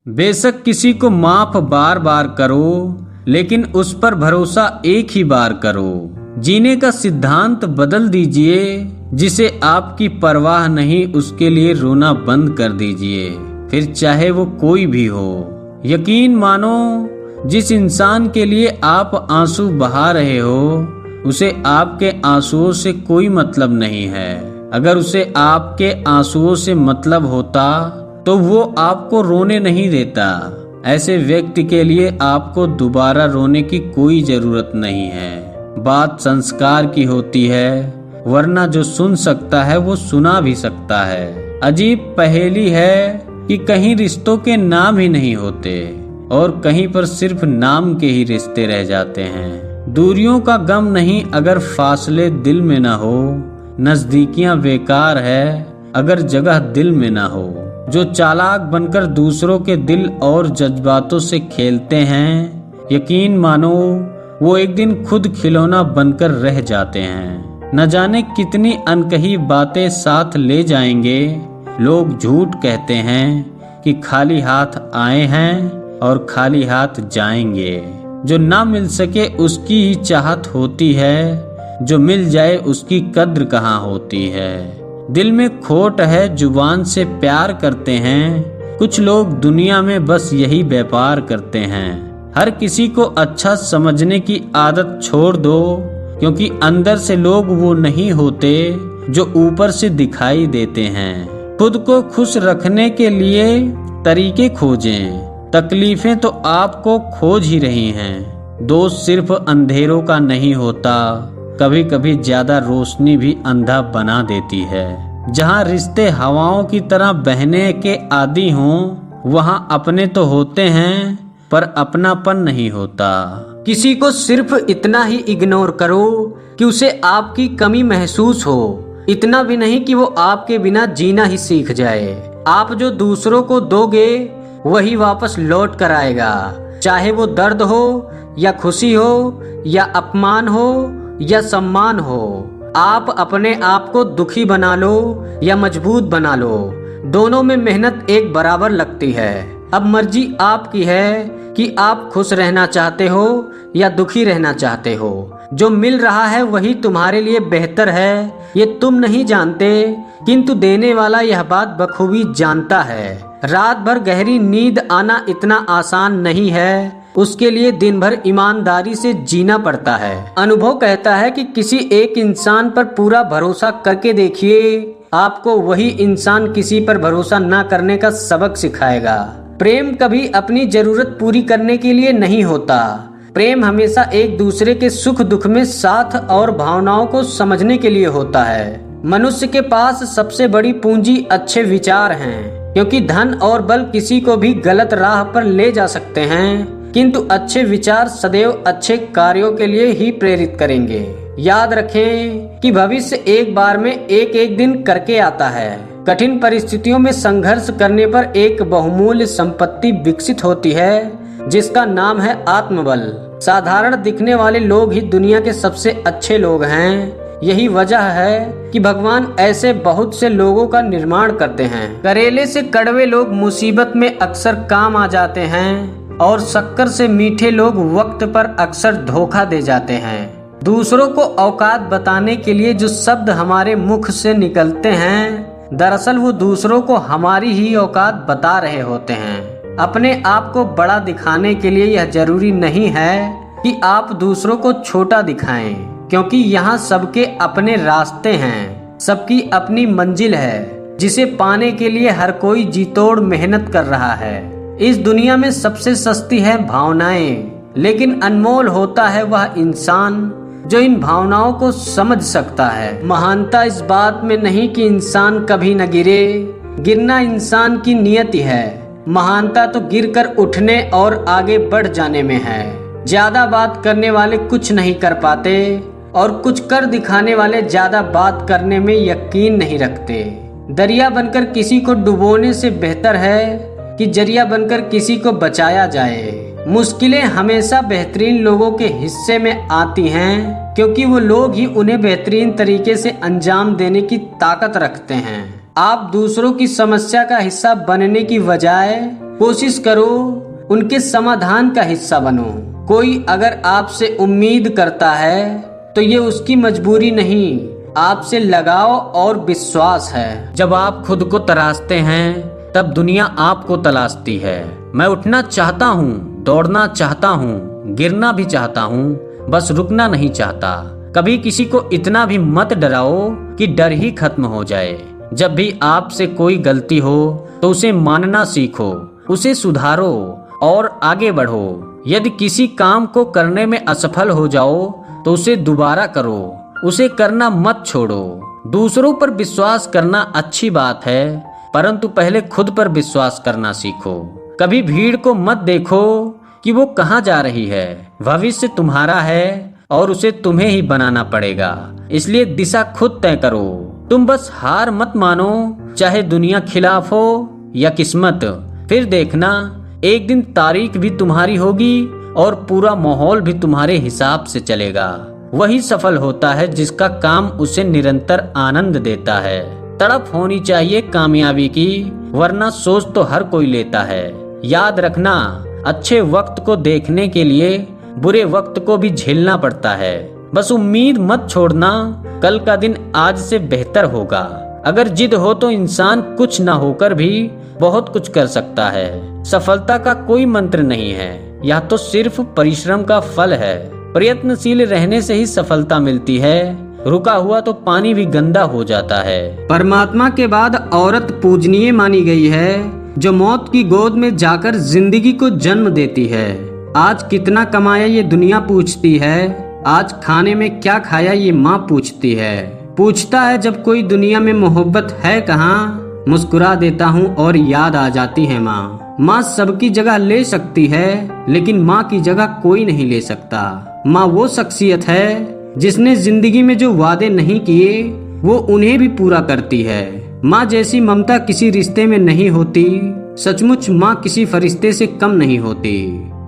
बेशक किसी को माफ बार बार करो, लेकिन उस पर भरोसा एक ही बार करो। जीने का सिद्धांत बदल दीजिए, जिसे आपकी परवाह नहीं उसके लिए रोना बंद कर दीजिए, फिर चाहे वो कोई भी हो। यकीन मानो, जिस इंसान के लिए आप आंसू बहा रहे हो उसे आपके आंसुओं से कोई मतलब नहीं है। अगर उसे आपके आंसुओं से मतलब होता तो वो आपको रोने नहीं देता। ऐसे व्यक्ति के लिए आपको दोबारा रोने की कोई जरूरत नहीं है। बात संस्कार की होती है, वरना जो सुन सकता है वो सुना भी सकता है। अजीब पहेली है कि कहीं रिश्तों के नाम ही नहीं होते और कहीं पर सिर्फ नाम के ही रिश्ते रह जाते हैं। दूरियों का गम नहीं अगर फासले दिल में ना हो, नजदीकियां बेकार है अगर जगह दिल में ना हो। जो चालाक बनकर दूसरों के दिल और जज्बातों से खेलते हैं, यकीन मानो वो एक दिन खुद खिलौना बनकर रह जाते हैं। न जाने कितनी अनकही बातें साथ ले जाएंगे। लोग झूठ कहते हैं कि खाली हाथ आए हैं और खाली हाथ जाएंगे। जो ना मिल सके उसकी ही चाहत होती है, जो मिल जाए उसकी कद्र कहाँ होती है। दिल में खोट है, जुबान से प्यार करते हैं। कुछ लोग दुनिया में बस यही व्यापार करते हैं। हर किसी को अच्छा समझने की आदत छोड़ दो, क्योंकि अंदर से लोग वो नहीं होते जो ऊपर से दिखाई देते हैं। खुद को खुश रखने के लिए तरीके खोजें, तकलीफें तो आपको खोज ही रही हैं। दोस्त सिर्फ अंधेरों का नहीं होता, कभी कभी ज्यादा रोशनी भी अंधा बना देती है। जहाँ रिश्ते हवाओं की तरह बहने के आदी हों, वहाँ अपने तो होते हैं पर अपनापन नहीं होता। किसी को सिर्फ इतना ही इग्नोर करो कि उसे आपकी कमी महसूस हो, इतना भी नहीं कि वो आपके बिना जीना ही सीख जाए। आप जो दूसरों को दोगे वही वापस लौट कर आएगा, चाहे वो दर्द हो या खुशी हो या अपमान हो या सम्मान हो। आप अपने आप को दुखी बना लो या मजबूत बना लो, दोनों में मेहनत एक बराबर लगती है। अब मर्जी आपकी है कि आप खुश रहना चाहते हो या दुखी रहना चाहते हो। जो मिल रहा है वही तुम्हारे लिए बेहतर है, ये तुम नहीं जानते, किंतु देने वाला यह बात बखूबी जानता है। रात भर गहरी नींद आना इतना आसान नहीं है, उसके लिए दिन भर ईमानदारी से जीना पड़ता है। अनुभव कहता है कि किसी एक इंसान पर पूरा भरोसा करके देखिए, आपको वही इंसान किसी पर भरोसा ना करने का सबक सिखाएगा। प्रेम कभी अपनी जरूरत पूरी करने के लिए नहीं होता। प्रेम हमेशा एक दूसरे के सुख दुख में साथ और भावनाओं को समझने के लिए होता है। मनुष्य के पास सबसे बड़ी पूंजी अच्छे विचार हैं, क्योंकि धन और बल किसी को भी गलत राह पर ले जा सकते हैं, किंतु अच्छे विचार सदैव अच्छे कार्यों के लिए ही प्रेरित करेंगे। याद रखें कि भविष्य एक बार में एक दिन करके आता है। कठिन परिस्थितियों में संघर्ष करने पर एक बहुमूल्य संपत्ति विकसित होती है, जिसका नाम है आत्मबल। साधारण दिखने वाले लोग ही दुनिया के सबसे अच्छे लोग हैं। यही वजह है कि भगवान ऐसे बहुत से लोगों का निर्माण करते हैं। करेले से कड़वे लोग मुसीबत में अक्सर काम आ जाते हैं और शक्कर से मीठे लोग वक्त पर अक्सर धोखा दे जाते हैं। दूसरों को औकात बताने के लिए जो शब्द हमारे मुख से निकलते हैं, दरअसल वो दूसरों को हमारी ही औकात बता रहे होते हैं। अपने आप को बड़ा दिखाने के लिए यह जरूरी नहीं है कि आप दूसरों को छोटा दिखाएं, क्योंकि यहाँ सबके अपने रास्ते हैं, सबकी अपनी मंजिल है, जिसे पाने के लिए हर कोई जी तोड़ मेहनत कर रहा है। इस दुनिया में सबसे सस्ती है भावनाएं, लेकिन अनमोल होता है वह इंसान जो इन भावनाओं को समझ सकता है। महानता इस बात में नहीं कि इंसान कभी न गिरे, गिरना इंसान की नियति है। महानता तो गिरकर उठने और आगे बढ़ जाने में है। ज्यादा बात करने वाले कुछ नहीं कर पाते और कुछ कर दिखाने वाले ज्यादा बात करने में यकीन नहीं रखते। दरिया बनकर किसी को डुबोने से बेहतर है कि जरिया बनकर किसी को बचाया जाए। मुश्किलें हमेशा बेहतरीन लोगों के हिस्से में आती हैं, क्योंकि वो लोग ही उन्हें बेहतरीन तरीके से अंजाम देने की ताकत रखते हैं। आप दूसरों की समस्या का हिस्सा बनने की बजाय कोशिश करो उनके समाधान का हिस्सा बनो। कोई अगर आपसे उम्मीद करता है तो ये उसकी मजबूरी नहीं, आपसे लगाव और विश्वास है। जब आप खुद को तराशते हैं तब दुनिया आपको तलाशती है। मैं उठना चाहता हूँ, दौड़ना चाहता हूँ, गिरना भी चाहता हूँ, बस रुकना नहीं चाहता। कभी किसी को इतना भी मत डराओ कि डर ही खत्म हो जाए। जब भी आपसे कोई गलती हो तो उसे मानना सीखो, उसे सुधारो और आगे बढ़ो। यदि किसी काम को करने में असफल हो जाओ तो उसे दोबारा करो, उसे करना मत छोड़ो। दूसरों पर विश्वास करना अच्छी बात है, परंतु पहले खुद पर विश्वास करना सीखो। कभी भीड़ को मत देखो कि वो कहाँ जा रही है। भविष्य तुम्हारा है और उसे तुम्हें ही बनाना पड़ेगा, इसलिए दिशा खुद तय करो। तुम बस हार मत मानो, चाहे दुनिया खिलाफ हो या किस्मत। फिर देखना एक दिन तारीख भी तुम्हारी होगी और पूरा माहौल भी तुम्हारे हिसाब से चलेगा। वही सफल होता है जिसका काम उसे निरंतर आनंद देता है। तड़प होनी चाहिए कामयाबी की, वरना सोच तो हर कोई लेता है। याद रखना, अच्छे वक्त को देखने के लिए बुरे वक्त को भी झेलना पड़ता है। बस उम्मीद मत छोड़ना, कल का दिन आज से बेहतर होगा। अगर जिद हो तो इंसान कुछ न होकर भी बहुत कुछ कर सकता है। सफलता का कोई मंत्र नहीं है, यह तो सिर्फ परिश्रम का फल है। प्रयत्नशील रहने से ही सफलता मिलती है, रुका हुआ तो पानी भी गंदा हो जाता है। परमात्मा के बाद औरत पूजनीय मानी गई है, जो मौत की गोद में जाकर जिंदगी को जन्म देती है। आज कितना कमाया ये दुनिया पूछती है, आज खाने में क्या खाया ये माँ पूछती है। पूछता है जब कोई दुनिया में मोहब्बत है कहाँ, मुस्कुरा देता हूँ और याद आ जाती है माँ। माँ सबकी जगह ले सकती है, लेकिन माँ की जगह कोई नहीं ले सकता। माँ वो शख्सियत है जिसने जिंदगी में जो वादे नहीं किए वो उन्हें भी पूरा करती है। माँ जैसी ममता किसी रिश्ते में नहीं होती। सचमुच माँ किसी फरिश्ते से कम नहीं होती।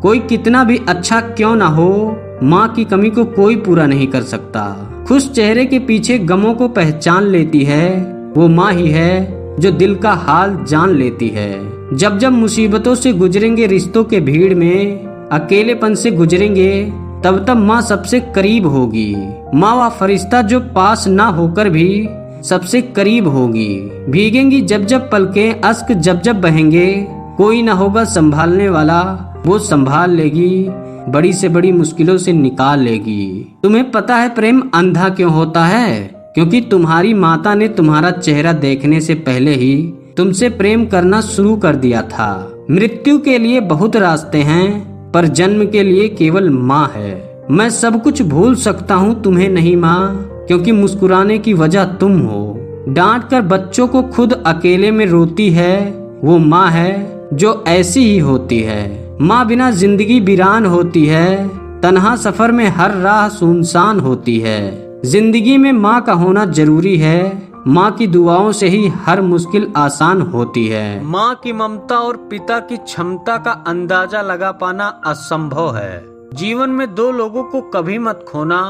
कोई कितना भी अच्छा क्यों ना हो, माँ की कमी को कोई पूरा नहीं कर सकता। खुश चेहरे के पीछे गमों को पहचान लेती है, वो माँ ही है जो दिल का हाल जान लेती है। जब जब मुसीबतों से गुजरेंगे रिश्तों के भीड़ में, अकेलेपन से गुजरेंगे, तब तब माँ सबसे करीब होगी। माँ वह फरिश्ता जो पास ना होकर भी सबसे करीब होगी। भीगेंगी जब जब पलकें, अश्क जब जब बहेंगे, कोई ना होगा संभालने वाला, वो संभाल लेगी, बड़ी से बड़ी मुश्किलों से निकाल लेगी। तुम्हें पता है प्रेम अंधा क्यों होता है? क्योंकि तुम्हारी माता ने तुम्हारा चेहरा देखने से पहले ही तुमसे प्रेम करना शुरू कर दिया था। मृत्यु के लिए बहुत रास्ते हैं, पर जन्म के लिए केवल माँ है। मैं सब कुछ भूल सकता हूँ, तुम्हें नहीं माँ, क्योंकि मुस्कुराने की वजह तुम हो। डांट कर बच्चों को खुद अकेले में रोती है, वो माँ है जो ऐसी ही होती है। माँ बिना जिंदगी वीरान होती है, तन्हा सफर में हर राह सुनसान होती है। जिंदगी में माँ का होना जरूरी है, माँ की दुआओं से ही हर मुश्किल आसान होती है। माँ की ममता और पिता की क्षमता का अंदाजा लगा पाना असंभव है। जीवन में दो लोगों को कभी मत खोना,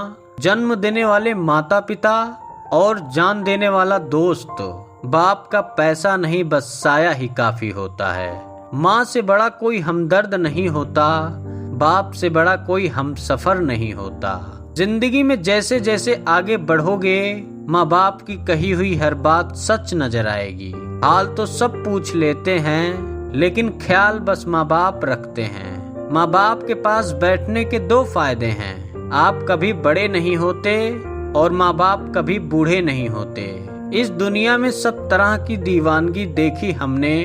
जन्म देने वाले माता पिता और जान देने वाला दोस्त। बाप का पैसा नहीं, बस साया ही काफी होता है। माँ से बड़ा कोई हमदर्द नहीं होता, बाप से बड़ा कोई हमसफर नहीं होता। जिंदगी में जैसे जैसे आगे बढ़ोगे, माँ बाप की कही हुई हर बात सच नजर आएगी। हाल तो सब पूछ लेते हैं, लेकिन ख्याल बस माँ बाप रखते हैं। माँ बाप के पास बैठने के दो फायदे हैं, आप कभी बड़े नहीं होते और माँ बाप कभी बूढ़े नहीं होते। इस दुनिया में सब तरह की दीवानगी देखी हमने,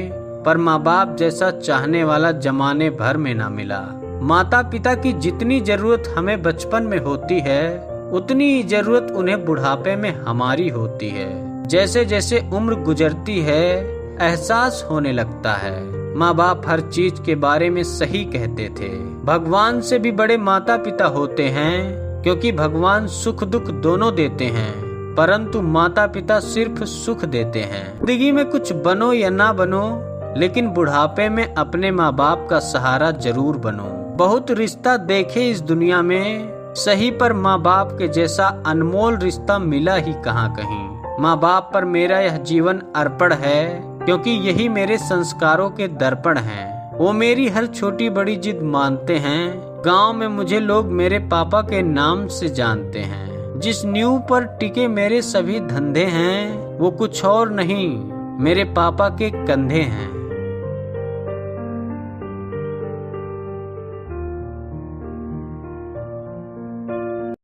पर माँ बाप जैसा चाहने वाला जमाने भर में ना मिला। माता पिता की जितनी जरूरत हमें बचपन में होती है, उतनी ही जरूरत उन्हें बुढ़ापे में हमारी होती है। जैसे जैसे उम्र गुजरती है, एहसास होने लगता है। माँ बाप हर चीज के बारे में सही कहते थे। भगवान से भी बड़े माता पिता होते हैं, क्योंकि भगवान सुख दुख दोनों देते हैं, परंतु माता पिता सिर्फ सुख देते हैं। जिंदगी में कुछ बनो या ना बनो, लेकिन बुढ़ापे में अपने माँ बाप का सहारा जरूर बनो। बहुत रिश्ता देखे इस दुनिया में, सही पर माँ बाप के जैसा अनमोल रिश्ता मिला ही कहाँ कहीं। माँ बाप पर मेरा यह जीवन अर्पण है, क्योंकि यही मेरे संस्कारों के दर्पण हैं। वो मेरी हर छोटी बड़ी जिद मानते हैं। गांव में मुझे लोग मेरे पापा के नाम से जानते हैं। जिस नींव पर टिके मेरे सभी धंधे हैं, वो कुछ और नहीं, मेरे पापा के कंधे हैं।